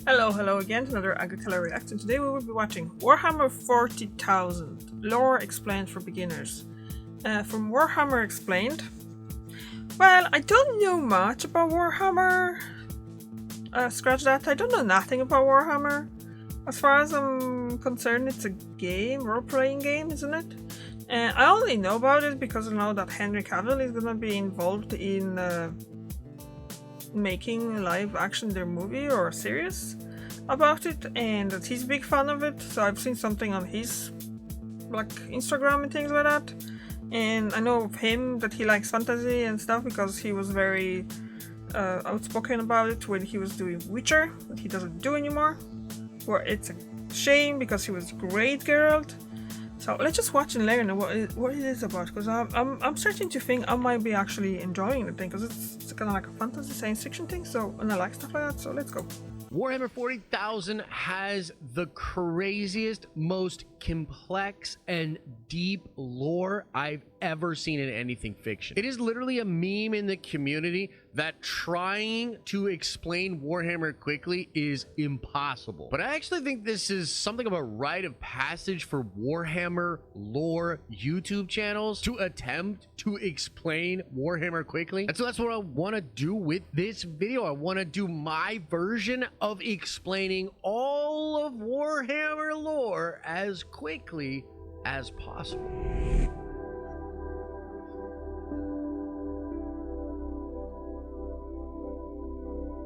Hello again to another Agricola React, and today we will be watching Warhammer 40,000 Lore Explained for Beginners. From Warhammer Explained. Well, I don't know much about Warhammer. Scratch that, I don't know nothing about Warhammer. As far as I'm concerned, it's a game, role-playing game, isn't it? And I only know about it because I know that Henry Cavill is gonna be involved in making live action their movie or series about it, and that he's a big fan of it. So I've seen something on his like Instagram and things like that, and I know of him that he likes fantasy and stuff because he was very outspoken about it when he was doing Witcher, that he doesn't do anymore, where it's a shame because he was great Geralt. So let's just watch and learn what it is about, because I'm starting to think I might be actually enjoying the thing, because it's kind of like a fantasy science fiction thing, so, and I like stuff like that, so let's go. Warhammer 40,000 has the craziest, most complex and deep lore I've ever seen in anything fiction. It is literally a meme in the community that trying to explain Warhammer quickly is impossible. But I actually think this is something of a rite of passage for Warhammer lore YouTube channels to attempt to explain Warhammer quickly. And so that's what I want to do with this video. I want to do my version of explaining all of Warhammer lore as quickly as possible.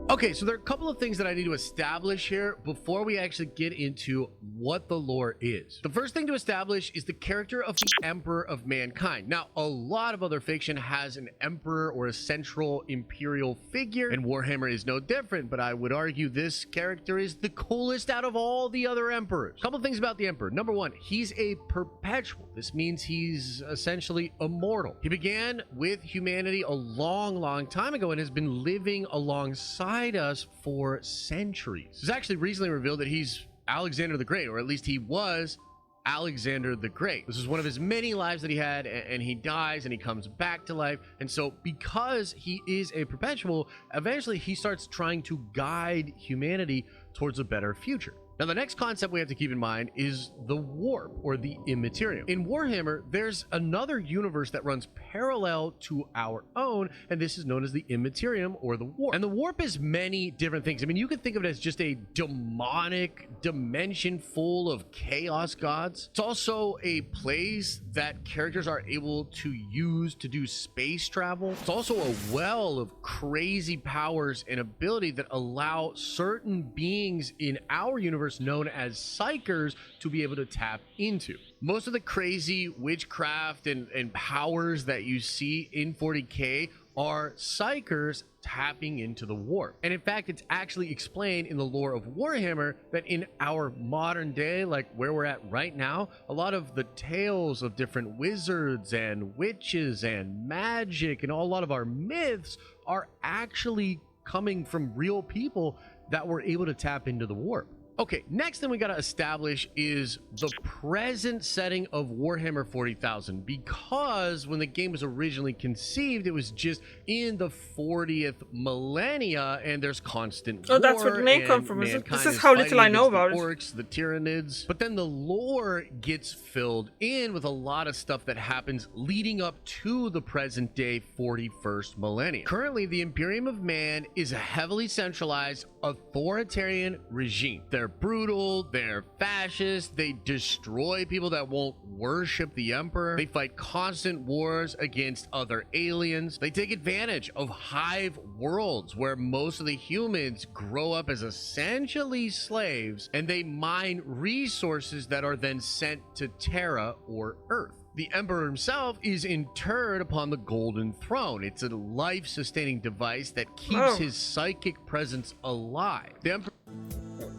Okay, so there are a couple of things that I need to establish here before we actually get into what the lore is. The first thing to establish is the character of the Emperor of Mankind. Now, a lot of other fiction has an emperor or a central imperial figure, and Warhammer is no different, but I would argue this character is the coolest out of all the other emperors. A couple of things about the Emperor. Number one, he's a perpetual. This means he's essentially immortal. He began with humanity a long time ago and has been living alongside us for centuries. It's actually recently revealed that he's Alexander the Great, or at least he was Alexander the Great. This is one of his many lives that he had, and he dies and he comes back to life. And so because he is a perpetual, eventually he starts trying to guide humanity towards a better future. Now, the next concept we have to keep in mind is the warp, or the immaterium. In Warhammer, there's another universe that runs parallel to our own, and this is known as the immaterium, or the warp. And the warp is many different things. I mean, you could think of it as just a demonic dimension full of chaos gods. It's also a place that characters are able to use to do space travel. It's also a well of crazy powers and ability that allow certain beings in our universe known as psychers to be able to tap into. Most of the crazy witchcraft and powers that you see in 40K are psychers tapping into the warp. And in fact, it's actually explained in the lore of Warhammer that in our modern day, like where we're at right now, a lot of the tales of different wizards and witches and magic and a lot of our myths are actually coming from real people that were able to tap into the warp. Okay, next thing we got to establish is the present setting of Warhammer 40,000, because when the game was originally conceived, it was just in the 40th millennia, and there's constant war. Oh, that's where the name comes from. This is how little I know about it. Orcs, the Tyranids. But then the lore gets filled in with a lot of stuff that happens leading up to the present day 41st millennium. Currently, the Imperium of Man is a heavily centralized authoritarian regime. They're brutal, they're fascist, they destroy people that won't worship the emperor, they fight constant wars against other aliens, they take advantage of hive worlds where most of the humans grow up as essentially slaves, and they mine resources that are then sent to Terra or Earth. The Emperor himself is interred upon the Golden Throne. It's a life-sustaining device that keeps his psychic presence alive. The Emperor...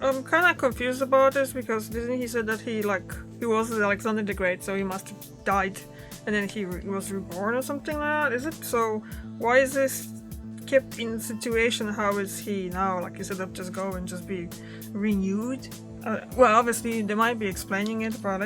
I'm kind of confused about this, because didn't he say that he was Alexander the Great, so he must have died and then he was reborn or something like that? Is it? So why is this kept in the situation? How is he now? Like, instead of just go and just be renewed? Well, obviously they might be explaining it, but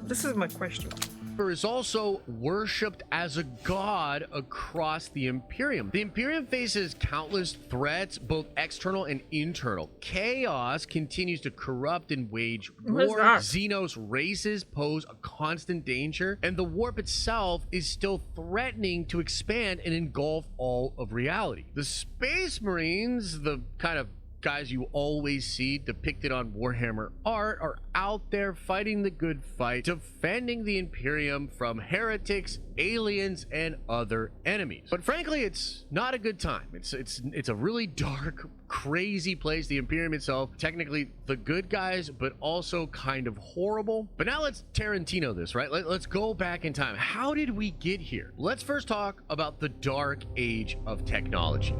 this is my question. Emperor is also worshipped as a god across the Imperium. The Imperium faces countless threats, both external and internal. Chaos continues to corrupt and wage war. Xenos races pose a constant danger, and the warp itself is still threatening to expand and engulf all of reality. The Space Marines, the kind of guys you always see depicted on Warhammer art, are out there fighting the good fight, defending the Imperium from heretics, aliens, and other enemies. But frankly, it's not a good time. It's a really dark, crazy place. The Imperium itself, technically the good guys, but also kind of horrible. But now let's Tarantino this, right? Let's go back in time. How did we get here? Let's first talk about the dark age of technology.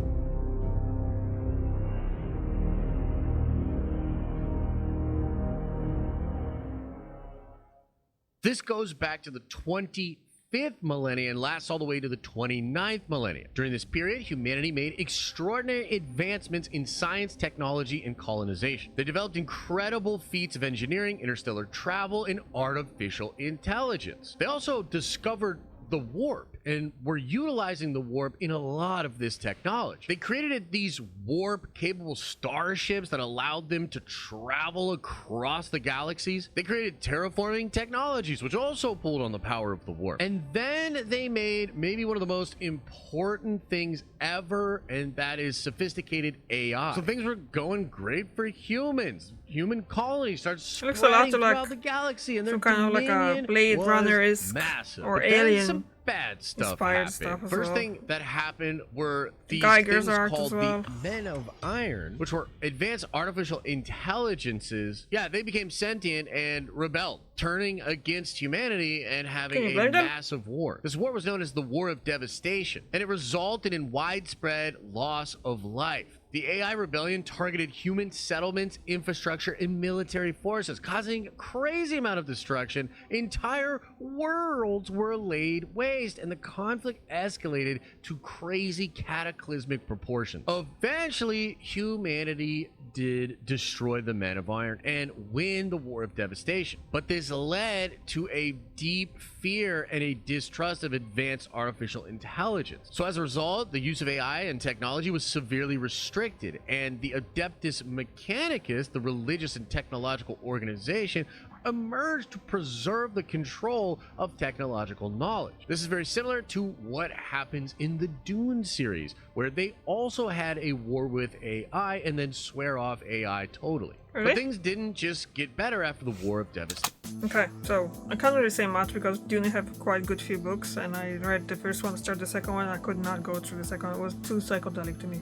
This goes back to the 25th millennia and lasts all the way to the 29th millennia. During this period, humanity made extraordinary advancements in science, technology, and colonization. They developed incredible feats of engineering, interstellar travel, and artificial intelligence. They also discovered the warp and were utilizing the warp in a lot of this technology. They created these warp capable starships that allowed them to travel across the galaxies. They created terraforming technologies, which also pulled on the power of the warp. And then they made maybe one of the most important things ever, and that is sophisticated AI. So things were going great for humans. Human colonies started spreading throughout the galaxy, and their kind of like a Blade Runner-esque massive. or Alien Bad stuff happened. First thing that happened were these Geiger's things called the Men of Iron, which were advanced artificial intelligences. Yeah, they became sentient and rebelled, turning against humanity and having a massive war. This war was known as the War of Devastation, and it resulted in widespread loss of life. The AI rebellion targeted human settlements, infrastructure, and military forces, causing a crazy amount of destruction. Entire worlds were laid waste, and the conflict escalated to crazy cataclysmic proportions. Eventually, humanity did destroy the Men of Iron and win the War of Devastation. But this led to a deep fear and a distrust of advanced artificial intelligence. So as a result, the use of AI and technology was severely restricted, and the Adeptus Mechanicus, the religious and technological organization, emerged to preserve the control of technological knowledge. This is very similar to what happens in the Dune series, where they also had a war with AI and then swear off AI totally. Really? But things didn't just get better after the War of Devastation. Okay, so I can't really say much because Dune have quite good few books, and I read the first one, started the second one. I could not go through the second one. It was too psychedelic to me.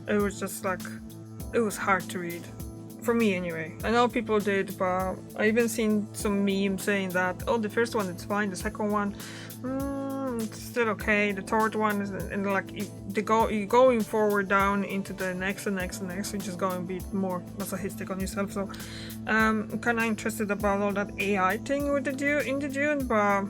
It was just like, it was hard to read. For me anyway. I know people did, but I even seen some memes saying that, oh, the first one it's fine, the second one, it's still okay, the third one is, and like you're going forward down into the next and next and next, you're just going to be more masochistic on yourself. So I'm kind of interested about all that AI thing with the Dune, but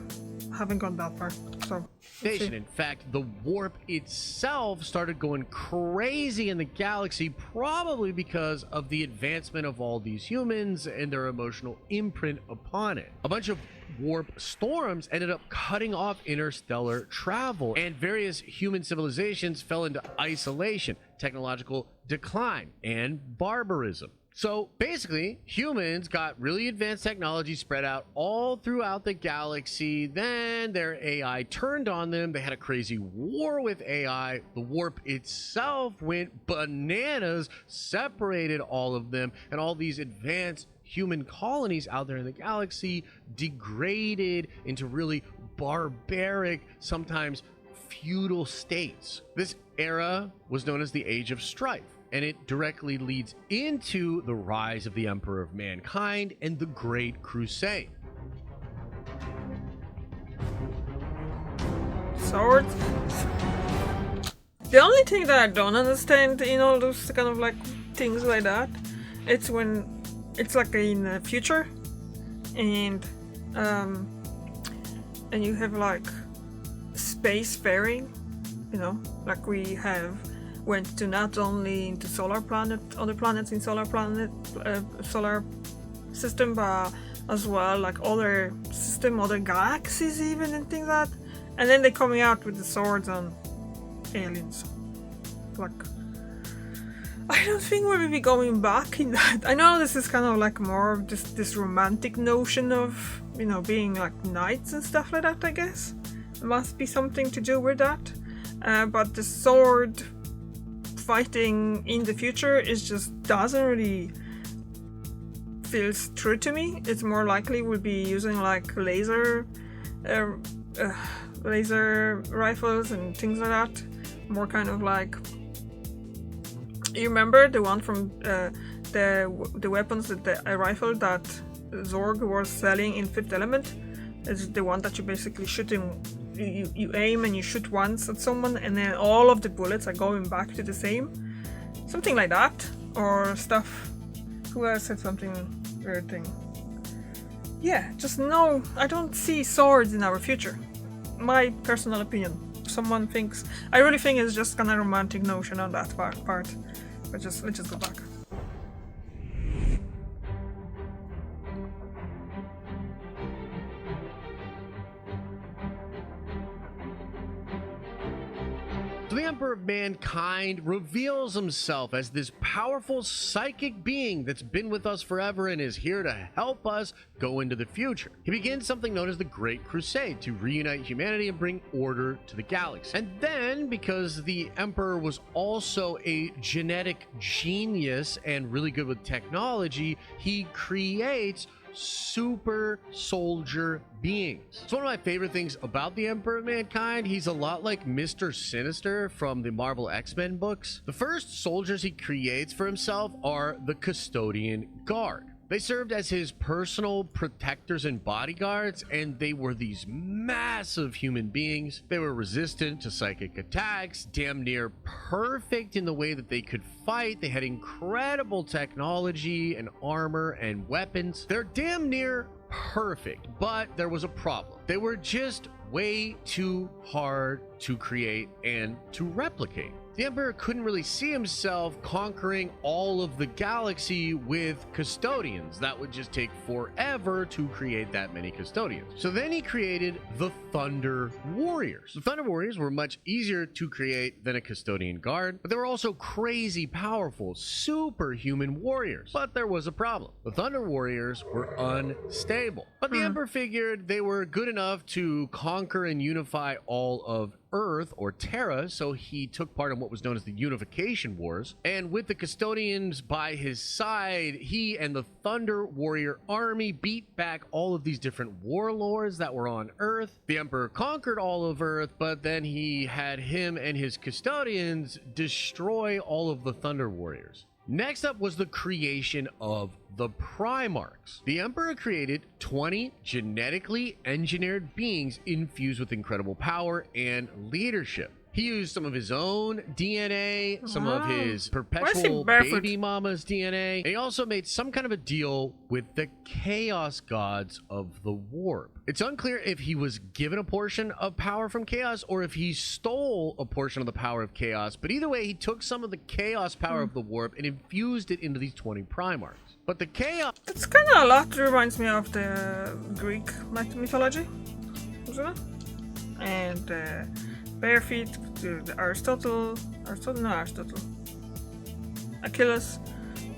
haven't gone that far. So in fact, the warp itself started going crazy in the galaxy, probably because of the advancement of all these humans and their emotional imprint upon it. A bunch of warp storms ended up cutting off interstellar travel, and various human civilizations fell into isolation, technological decline, and barbarism. So basically, humans got really advanced technology spread out all throughout the galaxy. Then their AI turned on them. They had a crazy war with AI. The warp itself went bananas, separated all of them, and all these advanced human colonies out there in the galaxy degraded into really barbaric, sometimes feudal states. This era was known as the Age of Strife, and it directly leads into the rise of the Emperor of Mankind and the Great Crusade. Swords? The only thing that I don't understand in all those kind of like things like that, it's when it's like in the future, and you have like spacefaring, you know, like we have went to not only into other planets in solar system, but as well, like other system, other galaxies even, and things like that. And then they're coming out with the swords on aliens. Like, I don't think we'll be going back in that. I know this is kind of like more of just this romantic notion of, you know, being like knights and stuff like that, I guess. It must be something to do with that. But the sword fighting in the future is just doesn't really feels true to me. It's more likely we'll be using like laser rifles and things like that. More kind of like, you remember the one from the weapons that the rifle that Zorg was selling in Fifth Element? It's the one that you basically shooting. You aim and you shoot once at someone, and then all of the bullets are going back to the same. Something like that, or stuff. Who else said something weird thing? Yeah, just no. I don't see swords in our future. My personal opinion. Someone thinks, I really think it's just kind of romantic notion on that part. But let's just go back. So the Emperor of Mankind reveals himself as this powerful psychic being that's been with us forever and is here to help us go into the future. He begins something known as the Great Crusade to reunite humanity and bring order to the galaxy. And then, because the Emperor was also a genetic genius and really good with technology, he creates super soldier beings. It's one of my favorite things about the Emperor of Mankind. He's a lot like Mr. Sinister from the Marvel X-Men books. The first soldiers he creates for himself are the Custodian Guard. They served as his personal protectors and bodyguards, and they were these massive human beings. They were resistant to psychic attacks, damn near perfect in the way that they could fight. They had incredible technology and armor and weapons. They're damn near perfect, but there was a problem. They were just way too hard to create and to replicate. The Emperor couldn't really see himself conquering all of the galaxy with custodians. That would just take forever to create that many custodians. So then he created the Thunder Warriors. The Thunder Warriors were much easier to create than a custodian guard, but they were also crazy powerful, superhuman warriors. But there was a problem. The Thunder Warriors were unstable. But the Emperor figured they were good enough to conquer and unify all of Earth, or Terra, so he took part in what was known as the Unification Wars. And with the Custodians by his side, he and the Thunder Warrior army beat back all of these different warlords that were on Earth. The Emperor conquered all of Earth, but then he had him and his Custodians destroy all of the Thunder Warriors. Next up was the creation of the Primarchs. The Emperor created 20 genetically engineered beings infused with incredible power and leadership. He used some of his own DNA, some of his perpetual baby mama's DNA. And he also made some kind of a deal with the Chaos Gods of the Warp. It's unclear if he was given a portion of power from Chaos or if he stole a portion of the power of Chaos. But either way, he took some of the Chaos power of the Warp and infused it into these 20 Primarchs. But the Chaos... It's kind of a lot. Reminds me of the Greek mythology, isn't it? And bare feet, the Aristotle, Achilles,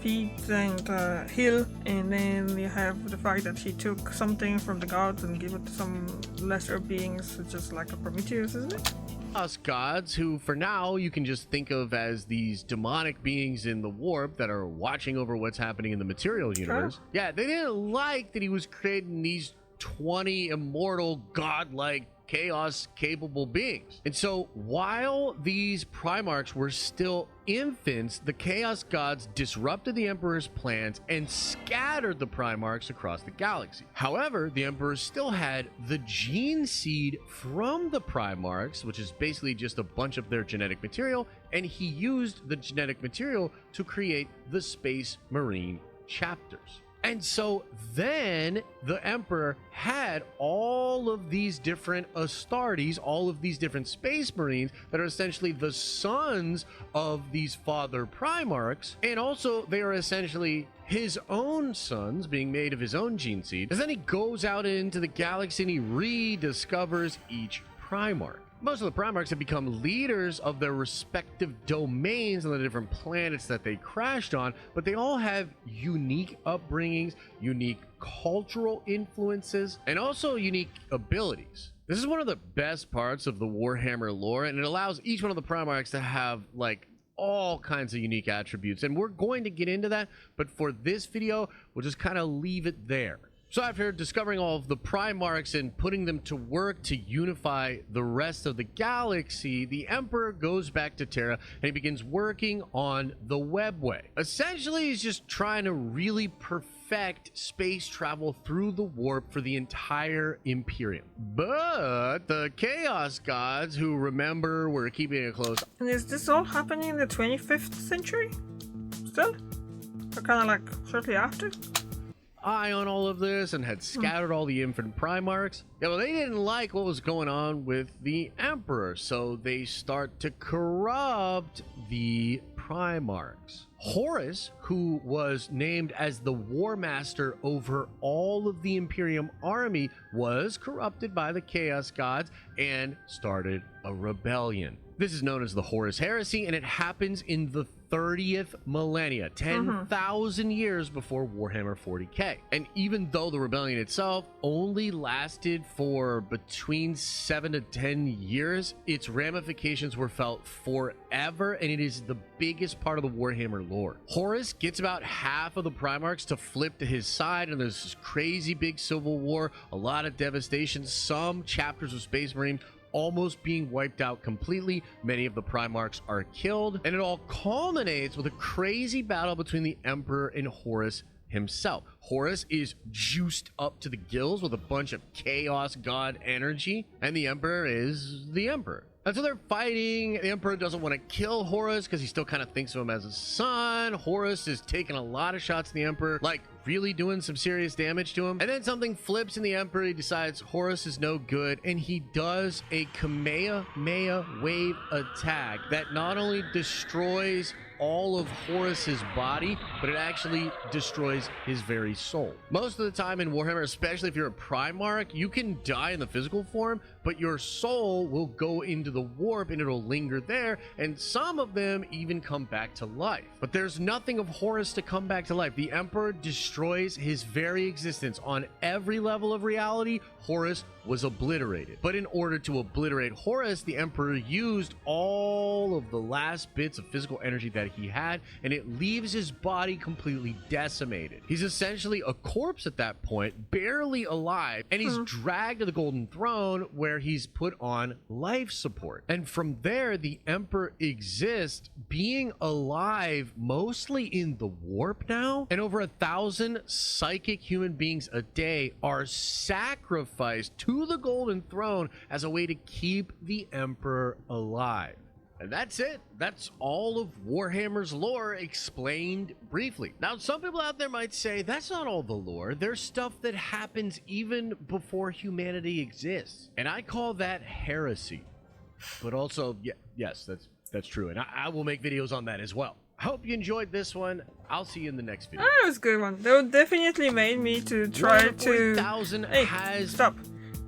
feet and heel, and then you have the fact that he took something from the gods and gave it to some lesser beings, just like a Prometheus, isn't it? Chaos Gods, who for now you can just think of as these demonic beings in the warp that are watching over what's happening in the material universe. Oh. Yeah, they didn't like that he was creating these 20 immortal godlike chaos capable beings. And so while these Primarchs were still infants, the Chaos Gods disrupted the Emperor's plans and scattered the Primarchs across the galaxy. However, the Emperor still had the gene seed from the Primarchs, which is basically just a bunch of their genetic material, and he used the genetic material to create the Space Marine chapters. And so then the Emperor had all of these different Astartes, all of these different Space Marines that are essentially the sons of these father Primarchs, and also they are essentially his own sons being made of his own gene seed. And then he goes out into the galaxy and he rediscovers each Primarch. Most of the Primarchs have become leaders of their respective domains on the different planets that they crashed on, but they all have unique upbringings, unique cultural influences, and also unique abilities. This is one of the best parts of the Warhammer lore, and it allows each one of the Primarchs to have like all kinds of unique attributes, and we're going to get into that, but for this video, we'll just kind of leave it there. So after discovering all of the Primarchs and putting them to work to unify the rest of the galaxy, the Emperor goes back to Terra and he begins working on the Webway. Essentially, he's just trying to really perfect space travel through the warp for the entire Imperium. But the Chaos Gods, who remember we're keeping it close. And is this all happening in the 25th century? Still? Or kind of like shortly after? Eye on all of this and had scattered all the infant Primarchs. Yeah, well, they didn't like what was going on with the Emperor, so they start to corrupt the Primarchs. Horus, who was named as the War Master over all of the Imperium army, was corrupted by the Chaos Gods and started a rebellion. This is known as the Horus Heresy, and it happens in the 30th millennia, 10,000 years before Warhammer 40K. And even though the rebellion itself only lasted for between 7 to 10 years, its ramifications were felt forever, and it is the biggest part of the Warhammer lore. Horus gets about half of the Primarchs to flip to his side, and there's this crazy big civil war, a lot of devastation, some chapters of Space Marine almost being wiped out completely. Many of the Primarchs are killed, and it all culminates with a crazy battle between the Emperor and Horus himself. Horus is juiced up to the gills with a bunch of chaos god energy, and the Emperor is the Emperor. And so they're fighting. The Emperor doesn't want to kill Horus because he still kind of thinks of him as a son. Horus is taking a lot of shots at the Emperor, like really doing some serious damage to him. And then something flips in the Emperor. He decides Horus is no good, and he does a Kamehameha wave attack that not only destroys all of Horus's body, but it actually destroys his very soul. Most of the time in Warhammer, especially if you're a Primarch, you can die in the physical form, but your soul will go into the warp and it'll linger there, and some of them even come back to life. But there's nothing of Horus to come back to life. The Emperor destroys his very existence. On every level of reality, Horus was obliterated. But in order to obliterate Horus, the Emperor used all of the last bits of physical energy that he had, and it leaves his body completely decimated. He's essentially a corpse at that point, barely alive, and he's dragged to the Golden Throne, where he's put on life support. And from there, the Emperor exists, being alive mostly in the warp now, and over 1,000 psychic human beings a day are sacrificed to the Golden Throne as a way to keep the Emperor alive. And that's it. That's all of Warhammer's lore explained briefly. Now, some people out there might say that's not all the lore. There's stuff that happens even before humanity exists. And I call that heresy. But also, yes, that's true. And I will make videos on that as well. I hope you enjoyed this one. I'll see you in the next video. That was a good one. That definitely made me to try to... 40,000 hey, has... stop.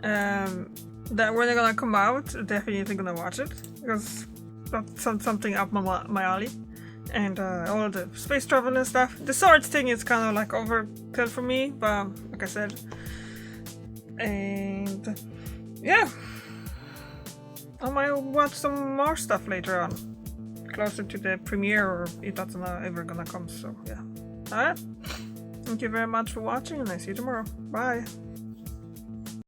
That when they're gonna come out, definitely gonna watch it. Because that's something up my alley. And all of the space travel and stuff. The swords thing is kind of like overkill for me, but like I said. And yeah. I might watch some more stuff later on. Closer to the premiere, or if that's not ever gonna come, so yeah. Alright. Thank you very much for watching, and I see you tomorrow. Bye.